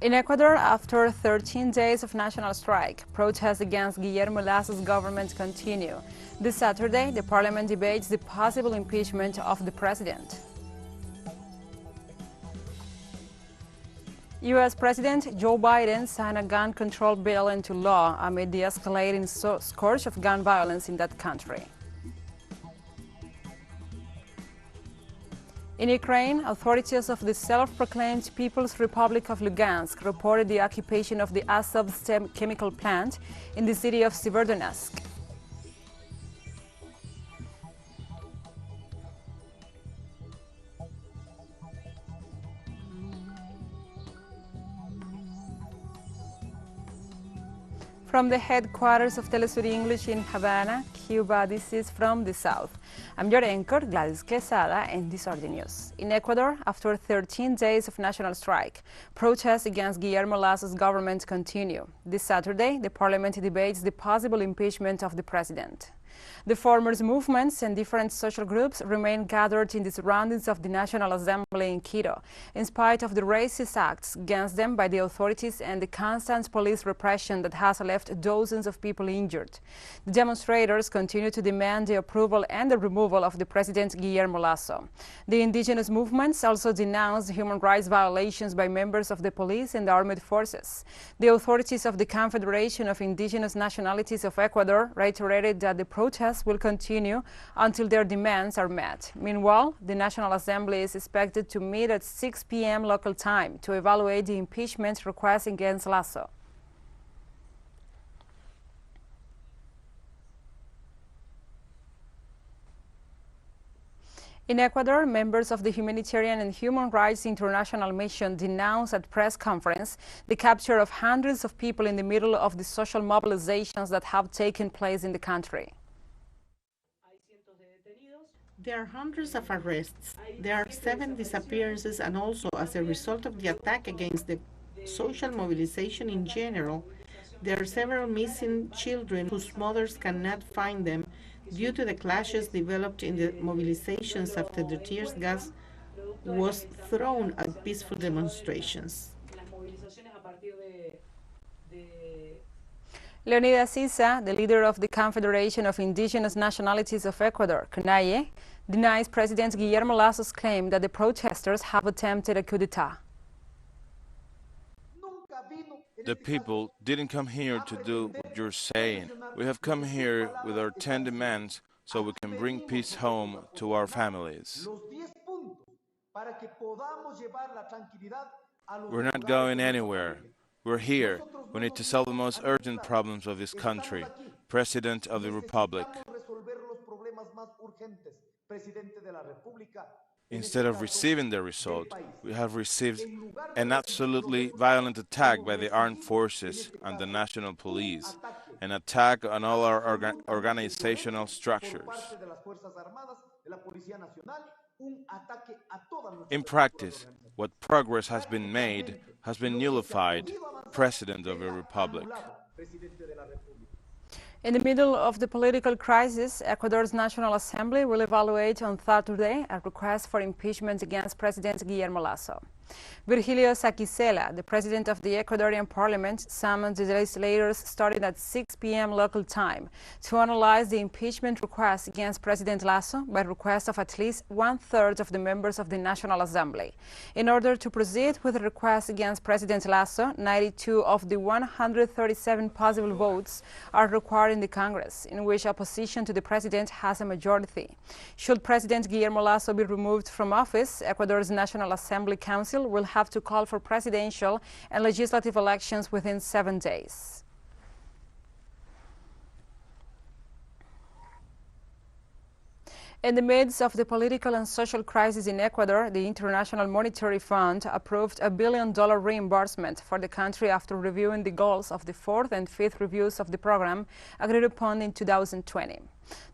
In Ecuador, after 13 days of national strike, protests against Guillermo Lazo's government continue. This Saturday, the parliament debates the possible impeachment of the president. U.S. President Joe Biden signed a gun control bill into law amid the escalating scourge of gun violence in that country. In Ukraine, authorities of the self-proclaimed People's Republic of Lugansk reported the occupation of the Azov's chemical plant in the city of Severodonetsk. From the headquarters of teleSUR English in Havana, Cuba, this is From the South. I'm your anchor, Gladys Quesada, and these are the news. In Ecuador, after 13 days of national strike, protests against Guillermo Lazo's government continue. This Saturday, the parliament debates the possible impeachment of the president. The farmers' movements and different social groups remain gathered in the surroundings of the National Assembly in Quito, in spite of the racist acts against them by the authorities and the constant police repression that has left dozens of people injured. The demonstrators continue to demand the approval and the removal of the president Guillermo Lazo. The indigenous movements also denounce human rights violations by members of the police and the armed forces. The authorities of the Confederation of Indigenous Nationalities of Ecuador reiterated that the protests will continue until their demands are met. Meanwhile, the National Assembly is expected to meet at 6 p.m. local time to evaluate the impeachment request against Lazo. In Ecuador, members of the Humanitarian and Human Rights International Mission denounced at press conference the capture of hundreds of people in the middle of the social mobilizations that have taken place in the country. There are hundreds of arrests. There are 7 disappearances, and also as a result of the attack against the social mobilization in general, there are several missing children whose mothers cannot find them due to the clashes developed in the mobilizations after the tear gas was thrown at peaceful demonstrations. Leonidas Issa, the leader of the Confederation of Indigenous Nationalities of Ecuador, CONAIE, denies President Guillermo Lazo's claim that the protesters have attempted a coup d'etat. The people didn't come here to do what you're saying. We have come here with our 10 demands so we can bring peace home to our families. We're not going anywhere. We're here. We need to solve the most urgent problems of this country. President of the Republic. Instead of receiving the result, we have received an absolutely violent attack by the armed forces and the national police, an attack on all our organizational structures. In practice, what progress has been made has been nullified, President of a Republic. In the middle of the political crisis, Ecuador's National Assembly will evaluate on Saturday a request for impeachment against President Guillermo Lazo. Virgilio Saquicela, the president of the Ecuadorian parliament, summoned the legislators starting at 6 p.m. local time to analyze the impeachment request against President Lazo by request of at least 1/3 of the members of the National Assembly. In order to proceed with the request against President Lazo, 92 of the 137 possible votes are required in the Congress, in which opposition to the president has a majority. Should President Guillermo Lazo be removed from office, Ecuador's National Assembly Council will have to call for presidential and legislative elections within 7 days. In the midst of the political and social crisis in Ecuador, the International Monetary Fund approved a $1 billion reimbursement for the country after reviewing the goals of the 4th and 5th reviews of the program agreed upon in 2020.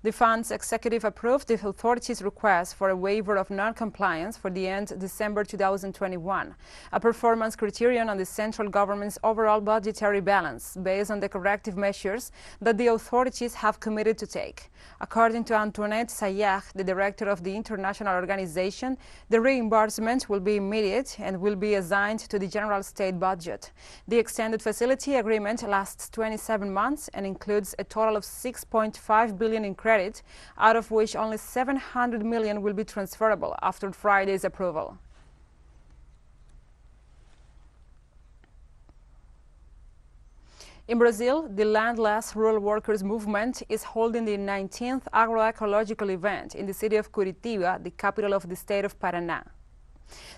The fund's executive approved the authorities' request for a waiver of non-compliance for the end December 2021, a performance criterion on the central government's overall budgetary balance based on the corrective measures that the authorities have committed to take. According to Antoinette Sayag, the director of the international organization, the reimbursement will be immediate and will be assigned to the general state budget. The extended facility agreement lasts 27 months and includes a total of 6.5 billion in credit, out of which only 700 million will be transferable after Friday's approval. In Brazil, the Landless rural workers movement is holding the 19th agroecological event in the city of Curitiba, the capital of the state of Paraná.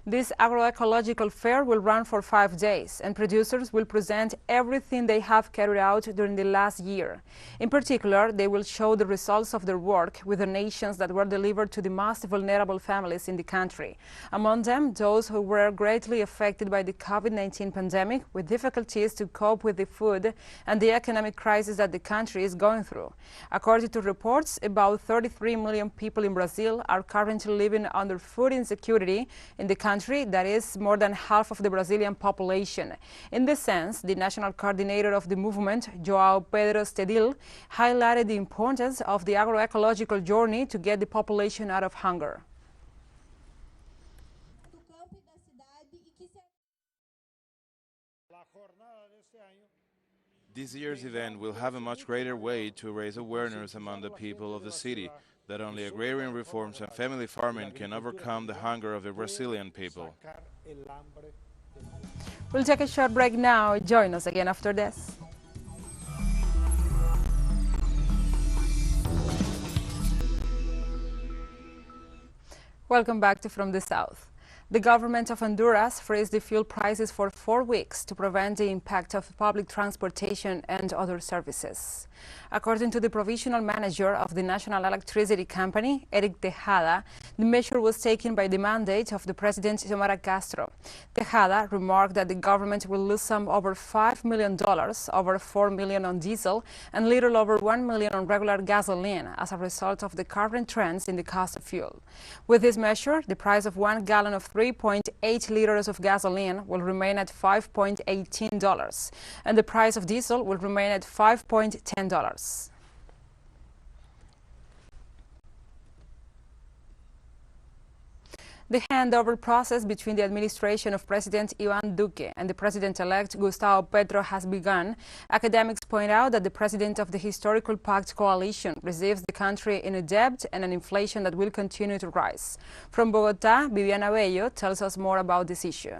This agroecological fair will run for 5 days, and producers will present everything they have carried out during the last year. In particular, they will show the results of their work with donations that were delivered to the most vulnerable families in the country. Among them, those who were greatly affected by the COVID-19 pandemic, with difficulties to cope with the food and the economic crisis that the country is going through. According to reports, about 33 million people in Brazil are currently living under food insecurity in the country, that is more than half of the Brazilian population. In this sense, the national coordinator of the movement, João Pedro Stedil, highlighted the importance of the agroecological journey to get the population out of hunger. This year's event will have a much greater weight to raise awareness among the people of the city that only agrarian reforms and family farming can overcome the hunger of the Brazilian people. We'll take a short break now. Join us again after this. Welcome back to From the South. The government of Honduras freezed the fuel prices for 4 weeks to prevent the impact of public transportation and other services. According to the provisional manager of the National Electricity Company, Eric Tejada, the measure was taken by the mandate of the President Xiomara Castro. Tejada remarked that the government will lose some over $5 million, over $4 million on diesel, and little over $1 million on regular gasoline as a result of the current trends in the cost of fuel. With this measure, the price of 1 gallon of 3.8 liters of gasoline will remain at $5.18, and the price of diesel will remain at $5.10. The handover process between the administration of President Iván Duque and the President-elect Gustavo Petro has begun. Academics point out that the President of the historical Pact coalition receives the country in a debt and an inflation that will continue to rise. From Bogotá, Viviana Bello tells us more about this issue.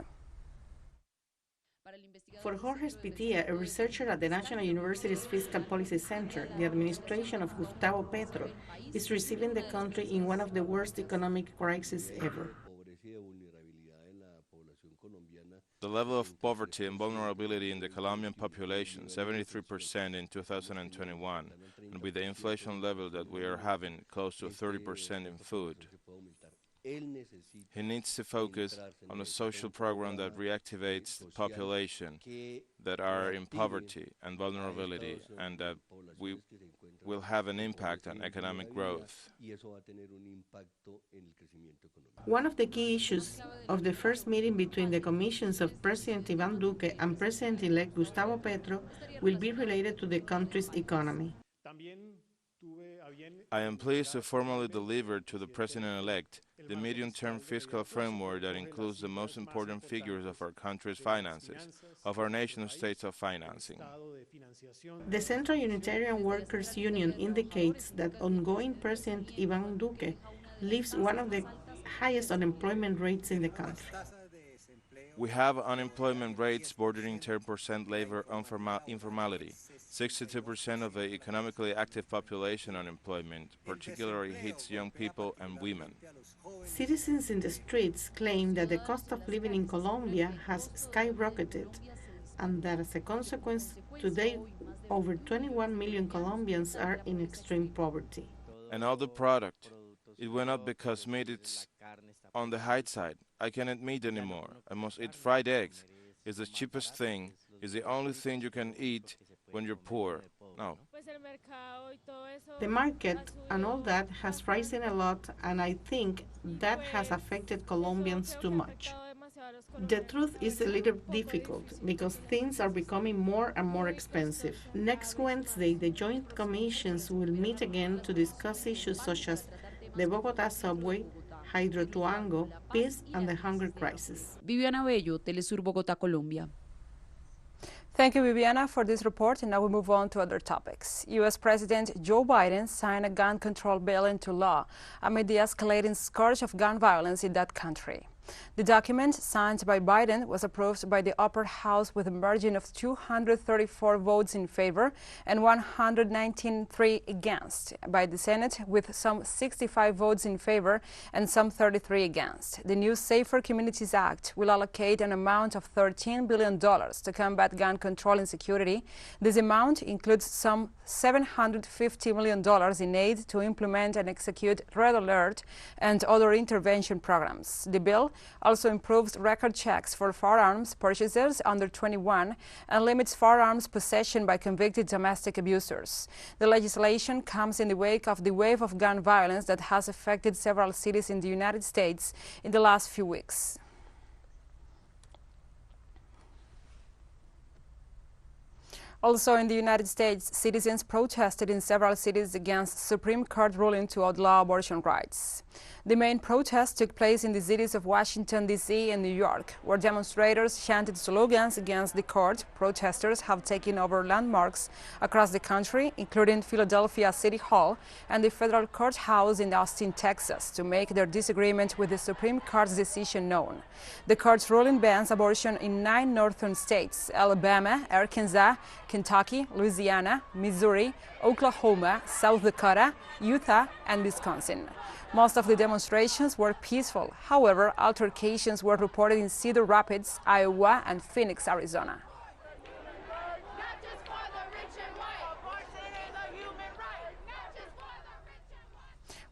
For Jorge Spitia, a researcher at the National University's Fiscal Policy Center, the administration of Gustavo Petro is receiving the country in one of the worst economic crises ever. The level of poverty and vulnerability in the Colombian population, 73% in 2021, and with the inflation level that we are having, close to 30% in food. He needs to focus on a social program that reactivates the population that are in poverty and vulnerability, and that we will have an impact on economic growth. One of the key issues of the first meeting between the commissions of President Iván Duque and President-elect Gustavo Petro will be related to the country's economy. I am pleased to formally deliver to the President-elect the medium-term fiscal framework that includes the most important figures of our country's finances, of our nation's states of financing. The Central Unitarian Workers Union indicates that ongoing President Iván Duque leaves one of the highest unemployment rates in the country. We have unemployment rates bordering 10% labor informality. 62% of the economically active population unemployment particularly hits young people and women. Citizens in the streets claim that the cost of living in Colombia has skyrocketed and that as a consequence, today over 21 million Colombians are in extreme poverty. And all the product, it went up because meat is on the high side. I can't eat meat anymore. I must eat fried eggs. It's the cheapest thing. It's the only thing you can eat when you're poor. No, The market and all that has risen a lot, and I think that has affected Colombians too much. The truth is a little difficult because things are becoming more and more expensive. Next Wednesday, the Joint Commissions will meet again to discuss issues such as the Bogota subway, Hydrotuango, peace, and the hunger crisis. Viviana Bello, teleSUR Bogotá, Colombia. Thank you, Viviana, for this report, and now we move on to other topics. U.S. President Joe Biden signed a gun control bill into law amid the escalating scourge of gun violence in that country. The document, signed by Biden, was approved by the upper house with a margin of 234 votes in favor and 119 against, by the Senate with some 65 votes in favor and some 33 against. The new Safer Communities Act will allocate an amount of $13 billion to combat gun control and security. This amount includes some $750 million in aid to implement and execute Red Alert and other intervention programs. The bill also improves record checks for firearms purchasers under 21 and limits firearms possession by convicted domestic abusers. The legislation comes in the wake of the wave of gun violence that has affected several cities in the United States in the last few weeks. Also in the United States, citizens protested in several cities against Supreme Court ruling to outlaw abortion rights. The main protest took place in the cities of Washington, D.C. and New York, where demonstrators chanted slogans against the court. Protesters have taken over landmarks across the country, including Philadelphia City Hall and the federal courthouse in Austin, Texas, to make their disagreement with the Supreme Court's decision known. The court's ruling bans abortion in 9 northern states: Alabama, Arkansas, Kentucky, Louisiana, Missouri, Oklahoma, South Dakota, Utah, and Wisconsin. Most of the demonstrations were peaceful. However, altercations were reported in Cedar Rapids, Iowa, and Phoenix, Arizona.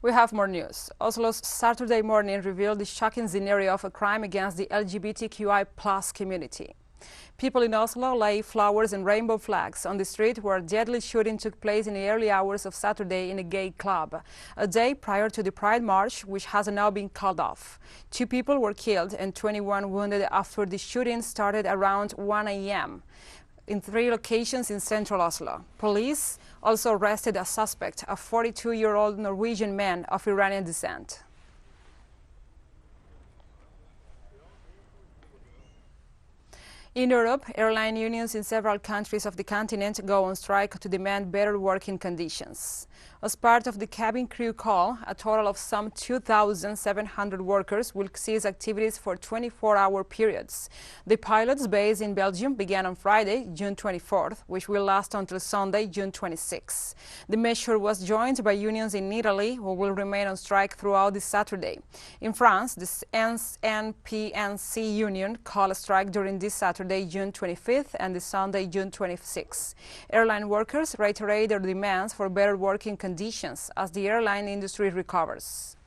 We have more news. Oslo's Saturday morning revealed the shocking scenario of a crime against the LGBTQI+ community. People in Oslo lay flowers and rainbow flags on the street where a deadly shooting took place in the early hours of Saturday in a gay club, a day prior to the Pride March, which has now been called off. 2 people were killed and 21 wounded after the shooting started around 1 a.m. in 3 locations in central Oslo. Police also arrested a suspect, a 42-year-old Norwegian man of Iranian descent. In Europe, airline unions in several countries of the continent go on strike to demand better working conditions. As part of the cabin crew call, a total of some 2,700 workers will cease activities for 24-hour periods. The pilots based in Belgium began on Friday, June 24th, which will last until Sunday, June 26th. The measure was joined by unions in Italy, who will remain on strike throughout this Saturday. In France, the NPNC union called a strike during this Saturday, June 25th, and the Sunday, June 26th. Airline workers reiterate their demands for better working conditions as the airline industry recovers.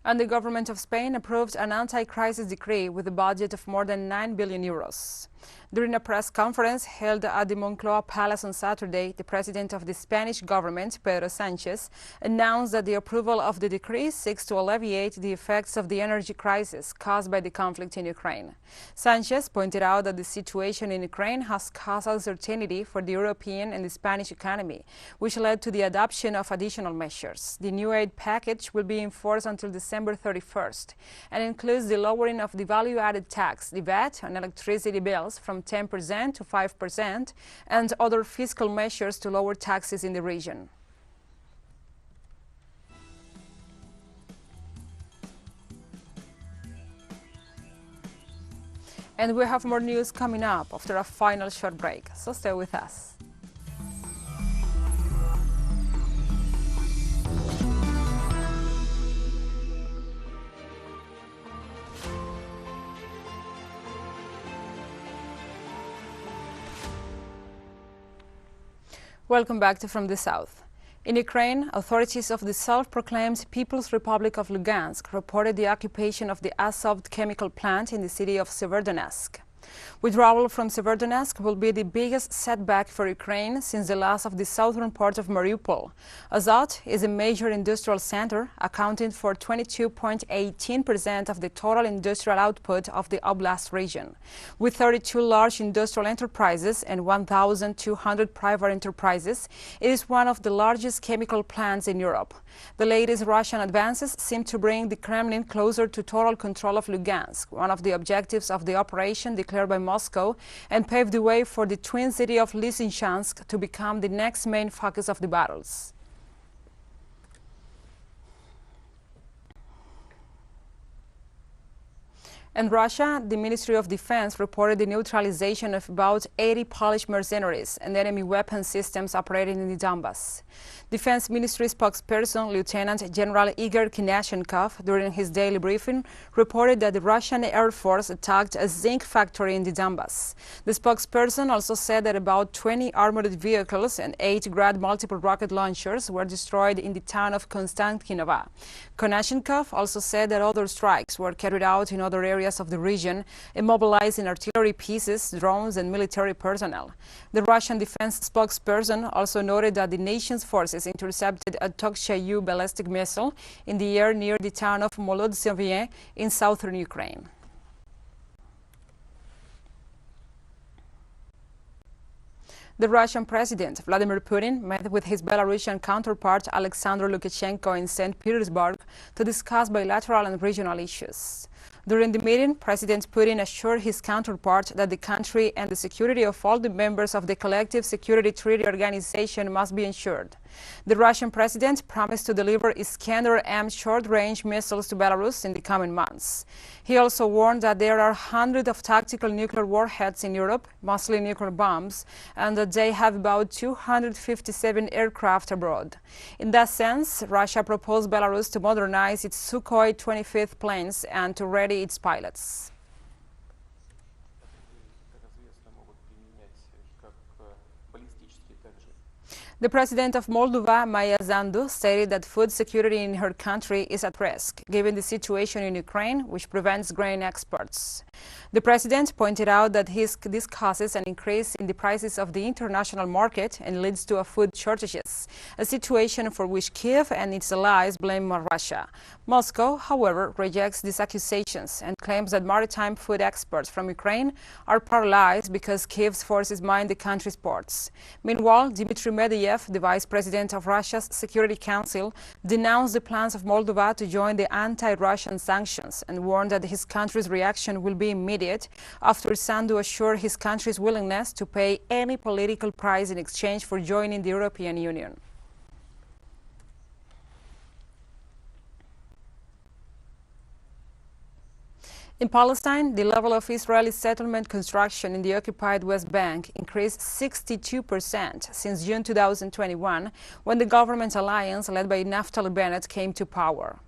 And the government of Spain approved an anti-crisis decree with a budget of more than 9 billion euros. During a press conference held at the Moncloa Palace on Saturday, the president of the Spanish government, Pedro Sánchez, announced that the approval of the decree seeks to alleviate the effects of the energy crisis caused by the conflict in Ukraine. Sánchez pointed out that the situation in Ukraine has caused uncertainty for the European and the Spanish economy, which led to the adoption of additional measures. The new aid package will be enforced until December 31st and includes the lowering of the value-added tax, the VAT, on electricity bills from 10% to 5%, and other fiscal measures to lower taxes in the region. And we have more news coming up after a final short break, so stay with us. Welcome back to From the South. In Ukraine, authorities of the self-proclaimed People's Republic of Lugansk reported the occupation of the Azov chemical plant in the city of Severodonetsk. Withdrawal from Severodonetsk will be the biggest setback for Ukraine since the loss of the southern part of Mariupol. Azot is a major industrial center, accounting for 22.18% of the total industrial output of the Oblast region. With 32 large industrial enterprises and 1,200 private enterprises, it is one of the largest chemical plants in Europe. The latest Russian advances seem to bring the Kremlin closer to total control of Lugansk, one of the objectives of the operation declared by Moscow, and paved the way for the twin city of Lysychansk to become the next main focus of the battles. In Russia, the Ministry of Defense reported the neutralization of about 80 Polish mercenaries and enemy weapon systems operating in the Donbas. Defense Ministry spokesperson Lieutenant General Igor Konashenkov, during his daily briefing, reported that the Russian Air Force attacked a zinc factory in the Donbas. The spokesperson also said that about 20 armored vehicles and 8 Grad multiple rocket launchers were destroyed in the town of Konstantinova. Konashenkov also said that other strikes were carried out in other areas of the region, immobilizing artillery pieces, drones, and military personnel. The Russian defense spokesperson also noted that the nation's forces intercepted a Tokshayu ballistic missile in the air near the town of Moldovan in southern Ukraine. The Russian President Vladimir Putin met with his Belarusian counterpart Alexander Lukashenko in St. Petersburg to discuss bilateral and regional issues. During the meeting, President Putin assured his counterpart that the country and the security of all the members of the Collective Security Treaty Organization must be ensured. The Russian president promised to deliver Iskander-M short-range missiles to Belarus in the coming months. He also warned that there are hundreds of tactical nuclear warheads in Europe, mostly nuclear bombs, and that they have about 257 aircraft abroad. In that sense, Russia proposed Belarus to modernize its Sukhoi 25th planes and to ready its pilots. The president of Moldova, Mayazandou, stated that food security in her country is at risk, given the situation in Ukraine, which prevents grain exports. The president pointed out that this causes an increase in the prices of the international market and leads to food shortages, a situation for which Kiev and its allies blame Russia. Moscow, however, rejects these accusations and claims that maritime food exports from Ukraine are paralyzed because Kiev's forces mine the country's ports. Meanwhile, Dmitry Medvedev, the vice president of Russia's Security Council, denounced the plans of Moldova to join the anti-Russian sanctions and warned that his country's reaction will be immediate after Sandu assured his country's willingness to pay any political price in exchange for joining the European Union. In Palestine, the level of Israeli settlement construction in the occupied West Bank increased 62% since June 2021, when the government alliance led by Naftali Bennett came to power.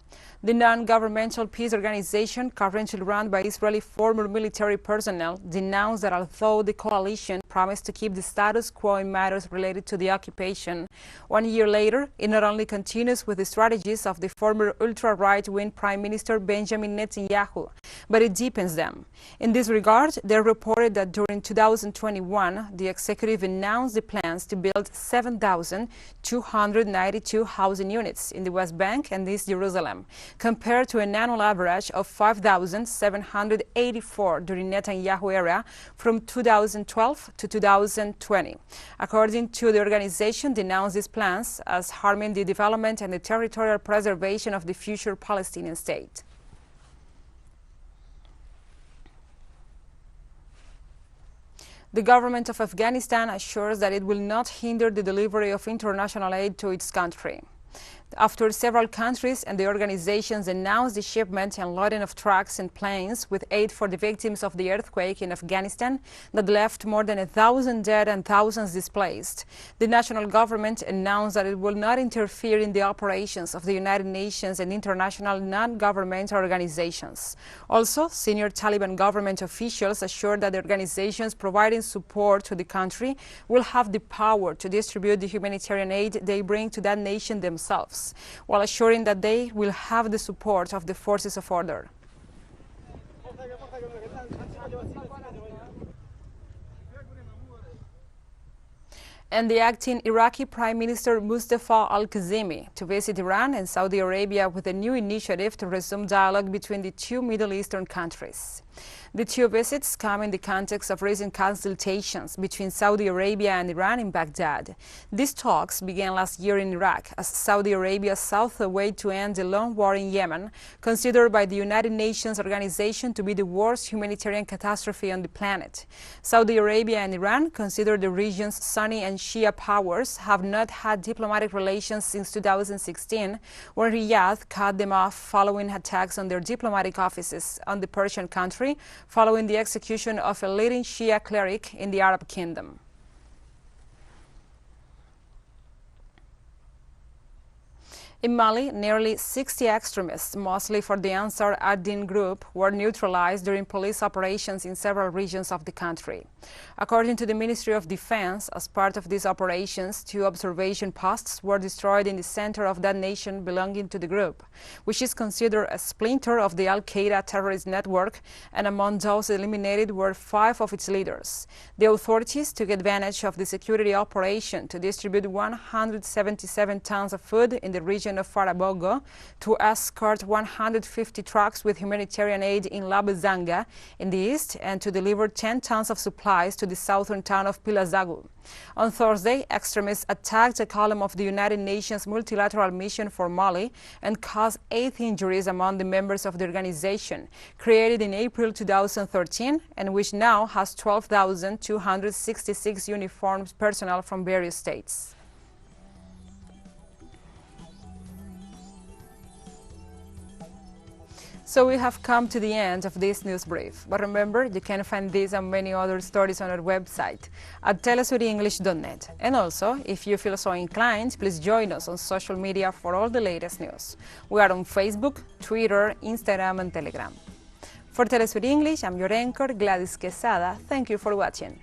The non-governmental peace organization, currently run by Israeli former military personnel, denounced that although the coalition promised to keep the status quo in matters related to the occupation, 1 year later, it not only continues with the strategies of the former ultra-right-wing Prime Minister Benjamin Netanyahu, but it deepens them. In this regard, they reported that during 2021, the executive announced the plans to build 7,292 housing units in the West Bank and East Jerusalem, compared to an annual average of 5,784 during Netanyahu era from 2012 to 2020. According to the organization, denounced these plans as harming the development and the territorial preservation of the future Palestinian state. The government of Afghanistan assures that it will not hinder the delivery of international aid to its country. After several countries and the organizations announced the shipment and loading of trucks and planes with aid for the victims of the earthquake in Afghanistan that left more than 1,000 dead and thousands displaced, the national government announced that it will not interfere in the operations of the United Nations and international non-governmental organizations. Also, senior Taliban government officials assured that the organizations providing support to the country will have the power to distribute the humanitarian aid they bring to that nation themselves, while assuring that they will have the support of the forces of order. And the acting Iraqi Prime Minister Mustafa alKhazimi to visit Iran and Saudi Arabia with a new initiative to resume dialogue between the two Middle Eastern countries. The two visits come in the context of recent consultations between Saudi Arabia and Iran in Baghdad. These talks began last year in Iraq as Saudi Arabia sought a way to end the long war in Yemen, considered by the United Nations Organization to be the worst humanitarian catastrophe on the planet. Saudi Arabia and Iran, considered the region's Sunni and Shia powers, have not had diplomatic relations since 2016, when Riyadh cut them off following attacks on their diplomatic offices on the Persian country, following the execution of a leading Shia cleric in the Arab Kingdom. In Mali, nearly 60 extremists, mostly for the Ansar ad-Din group, were neutralized during police operations in several regions of the country. According to the Ministry of Defense, as part of these operations, 2 observation posts were destroyed in the center of that nation belonging to the group, which is considered a splinter of the Al-Qaeda terrorist network, and among those eliminated were 5 of its leaders. The authorities took advantage of the security operation to distribute 177 tons of food in the region of Farabogo, to escort 150 trucks with humanitarian aid in Labezanga in the east, and to deliver 10 tons of supplies to the southern town of Pilazagu. On Thursday, extremists attacked a column of the United Nations Multilateral Mission for Mali and caused 8 injuries among the members of the organization, created in April 2013 and which now has 12,266 uniformed personnel from various states. So we have come to the end of this news brief. But remember, you can find this and many other stories on our website at telesurenglish.net. And also, if you feel so inclined, please join us on social media for all the latest news. We are on Facebook, Twitter, Instagram, and Telegram. For TeleSUR English, I'm your anchor, Gladys Quesada. Thank you for watching.